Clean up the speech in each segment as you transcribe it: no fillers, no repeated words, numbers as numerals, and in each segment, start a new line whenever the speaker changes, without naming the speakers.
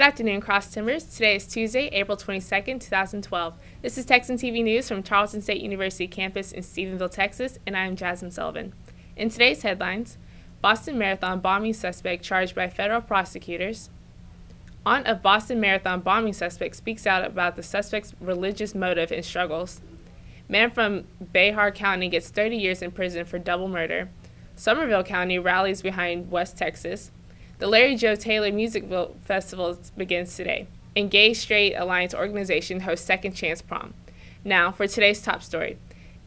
afternoon, Cross Timbers. Today is Tuesday, April 22nd, 2012. This is Texan TV News from Tarleton State University campus in Stephenville, Texas, and I am Jasmine Sullivan. In today's headlines, Boston Marathon bombing suspect charged by federal prosecutors. Aunt of Boston Marathon bombing suspect speaks out about the suspect's religious motive and struggles. Man from Behar County gets 30 years in prison for double murder. Somerville County rallies behind West Texas. The Larry Joe Taylor Music Festival begins today. And Gay Straight Alliance organization hosts Second Chance Prom. Now for today's top story.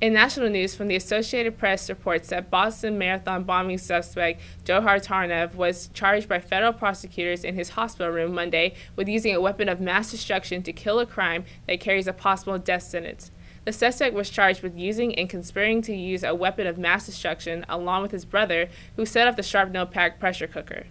In national news, from the Associated Press reports that Boston Marathon bombing suspect Johar Tarnev was charged by federal prosecutors in his hospital room Monday with using a weapon of mass destruction to kill a crime that carries a possible death sentence. The suspect was charged with using and conspiring to use a weapon of mass destruction along with his brother, who set off the shrapnel-packed pressure cooker.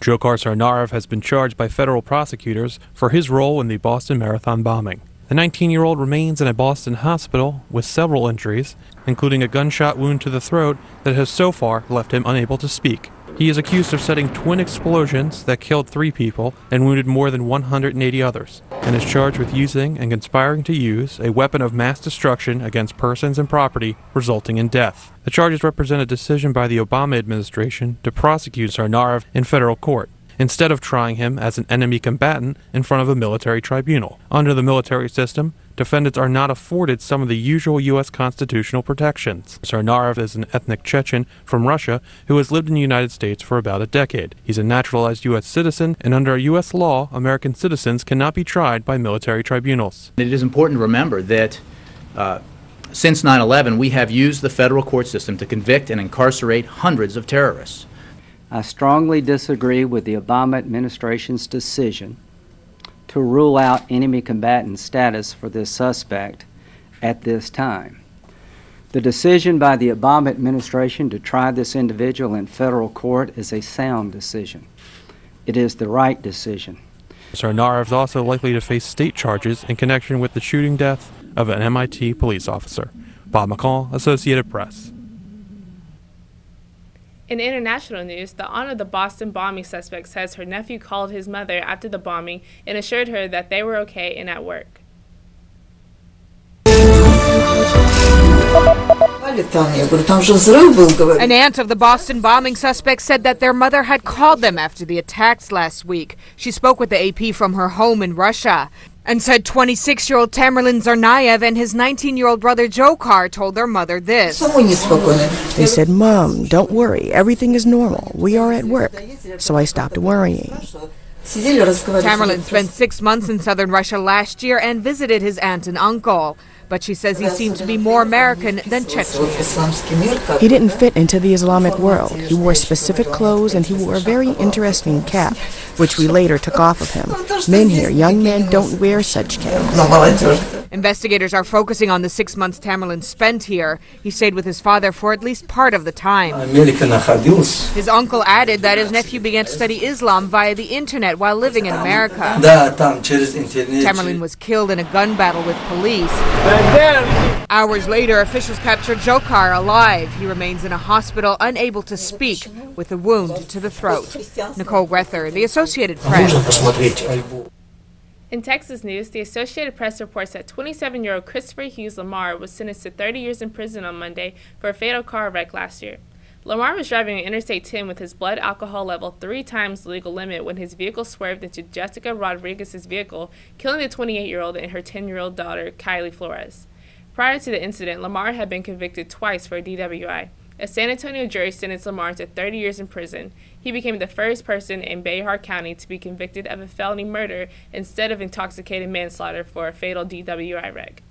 Dzhokhar Tsarnaev has been charged by federal prosecutors for his role in the Boston Marathon bombing. The 19-year-old remains in a Boston hospital with several injuries, including a gunshot wound to the throat that has so far left him unable to speak. He is accused of setting twin explosions that killed 3 people and wounded more than 180 others, and is charged with using and conspiring to use a weapon of mass destruction against persons and property, resulting in death. The charges represent a decision by the Obama administration to prosecute Tsarnaev in federal court, instead of trying him as an enemy combatant in front of a military tribunal. Under the military system, defendants are not afforded some of the usual U.S. constitutional protections. Tsarnaev is an ethnic Chechen from Russia who has lived in the United States for about a decade. He's a naturalized U.S. citizen, and under U.S. law, American citizens cannot be tried by military tribunals.
It is important to remember that since 9/11, we have used the federal court system to convict and incarcerate hundreds of terrorists.
I strongly disagree with the Obama administration's decision to rule out enemy combatant status for this suspect at this time. The decision by the Obama administration to try this individual in federal court is a sound decision. It is the right decision.
Tsarnaev is also likely to face state charges in connection with the shooting death of an MIT police officer. Bob McCall, Associated Press.
In international news, the aunt of the Boston bombing suspect says her nephew called his mother after the bombing and assured her that they were okay and at work.
An aunt of the Boston bombing suspect said that their mother had called them after the attacks last week. She spoke with the AP from her home in Russia and said 26-year-old Tamerlan Tsarnaev and his 19-year-old brother Dzhokhar told their mother this.
They said, "Mom, don't worry. Everything is normal. We are at work." So I stopped worrying.
Tamerlan spent 6 months in southern Russia last year and visited his aunt and uncle. But she says he seemed to be more American than Chechen.
He didn't fit into the Islamic world. He wore specific clothes and he wore a very interesting cap, which we later took off of him. Men here, young men, don't wear such caps.
Investigators are focusing on the 6 months Tamerlan spent here. He stayed with his father for at least part of the time. His uncle added that his nephew began to study Islam via the internet while living in America. Tamerlan was killed in a gun battle with police. Hours later, officials captured Dzhokhar alive. He remains in a hospital, unable to speak, with a wound to the throat. Nicole Grether, The Associated Press.
In Texas news, the Associated Press reports that 27-year-old Christopher Hughes Lamar was sentenced to 30 years in prison on Monday for a fatal car wreck last year. Lamar was driving on Interstate 10 with his blood alcohol level 3 times the legal limit when his vehicle swerved into Jessica Rodriguez's vehicle, killing the 28-year-old and her 10-year-old daughter, Kylie Flores. Prior to the incident, Lamar had been convicted twice for a DWI. A San Antonio jury sentenced Lamar to 30 years in prison. He became the first person in Behar County to be convicted of a felony murder instead of intoxicated manslaughter for a fatal DWI wreck.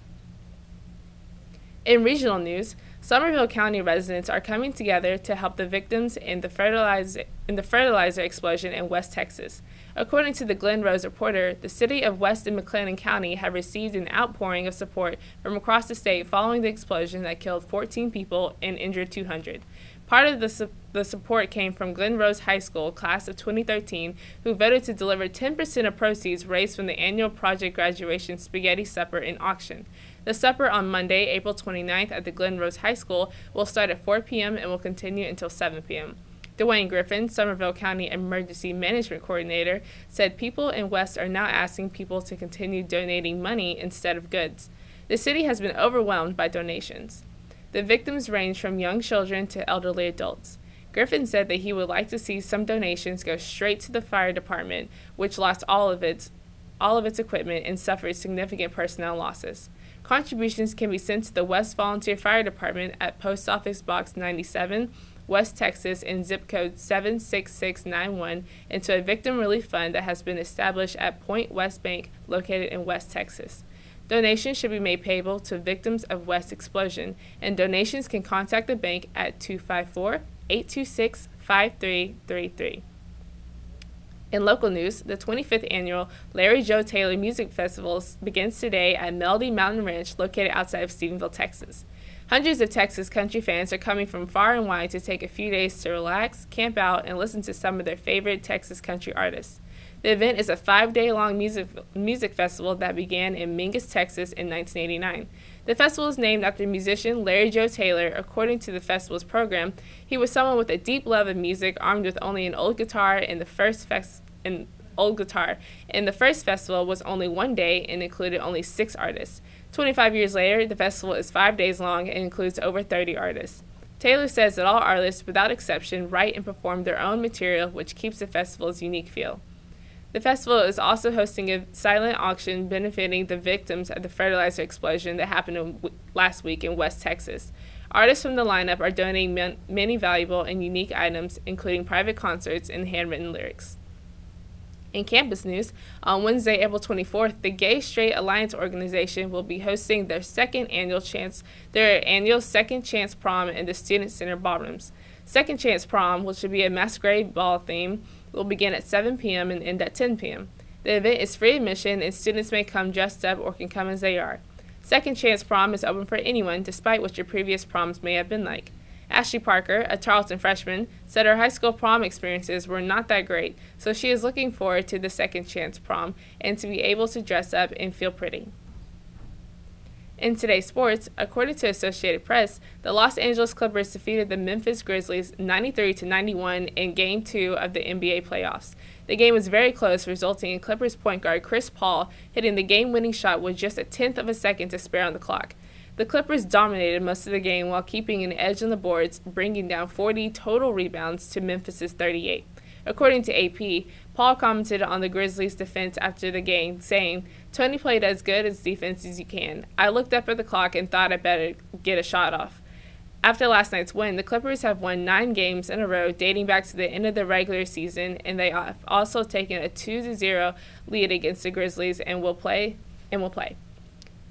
In regional news, Somerville County residents are coming together to help the victims in the fertilizer explosion in West Texas. According to the Glen Rose Reporter, the city of West and McLennan County have received an outpouring of support from across the state following the explosion that killed 14 people and injured 200. Part of the support came from Glen Rose High School, class of 2013, who voted to deliver 10% of proceeds raised from the annual project graduation spaghetti supper in auction. The supper on Monday, April 29th at the Glen Rose High School will start at 4 p.m. and will continue until 7 p.m. Dwayne Griffin, Somerville County Emergency Management Coordinator, said people in West are now asking people to continue donating money instead of goods. The city has been overwhelmed by donations. The victims range from young children to elderly adults. Griffin said that he would like to see some donations go straight to the fire department, which lost all of its equipment and suffered significant personnel losses. Contributions can be sent to the West Volunteer Fire Department at Post Office Box 97, West Texas, in zip code 76691, and to a victim relief fund that has been established at Point West Bank located in West Texas. Donations should be made payable to victims of West explosion, and donations can contact the bank at 254-826-5333. In local news, the 25th annual Larry Joe Taylor Music Festival begins today at Melody Mountain Ranch located outside of Stephenville, Texas. Hundreds of Texas country fans are coming from far and wide to take a few days to relax, camp out, and listen to some of their favorite Texas country artists. The event is a 5-day-long music festival that began in Mingus, Texas in 1989. The festival is named after musician Larry Joe Taylor. According to the festival's program, he was someone with a deep love of music, armed with only an old guitar, and the first festival was only 1 day and included only 6 artists. 25 years later, the festival is 5 days long and includes over 30 artists. Taylor says that all artists, without exception, write and perform their own material, which keeps the festival's unique feel. The festival is also hosting a silent auction benefiting the victims of the fertilizer explosion that happened last week in West Texas. Artists from the lineup are donating many valuable and unique items, including private concerts and handwritten lyrics. In campus news, on Wednesday, April 24th, the Gay Straight Alliance organization will be hosting their annual Second Chance Prom in the Student Center ballrooms. Second Chance Prom, which will be a masquerade ball theme, will begin at 7 p.m. and end at 10 p.m. The event is free admission, and students may come dressed up or can come as they are. Second Chance Prom is open for anyone, despite what your previous proms may have been like. Ashley Parker, a Tarleton freshman, said her high school prom experiences were not that great, so she is looking forward to the Second Chance Prom and to be able to dress up and feel pretty. In today's sports, according to Associated Press, the Los Angeles Clippers defeated the Memphis Grizzlies 93-91 in Game 2 of the NBA playoffs. The game was very close, resulting in Clippers point guard Chris Paul hitting the game-winning shot with just a tenth of a second to spare on the clock. The Clippers dominated most of the game while keeping an edge on the boards, bringing down 40 total rebounds to Memphis's 38. According to AP, Paul commented on the Grizzlies' defense after the game, saying, "Tony played as good as defense as you can. I looked up at the clock and thought I better get a shot off." After last night's win, the Clippers have won 9 games in a row dating back to the end of the regular season, and they have also taken a 2-0 lead against the Grizzlies and will play.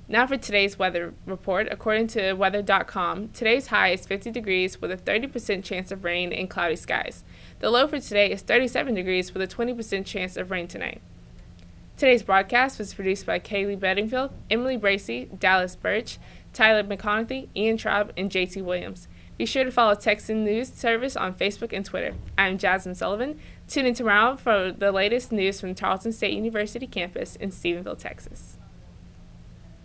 Now for today's weather report. According to weather.com, today's high is 50 degrees with a 30% chance of rain and cloudy skies. The low for today is 37 degrees with a 20% chance of rain tonight. Today's broadcast was produced by Kaylee Bedingfield, Emily Bracey, Dallas Birch, Tyler McConaughey, Ian Traub, and JT Williams. Be sure to follow Texan News Service on Facebook and Twitter. I'm Jasmine Sullivan. Tune in tomorrow for the latest news from Tarleton State University campus in Stephenville, Texas.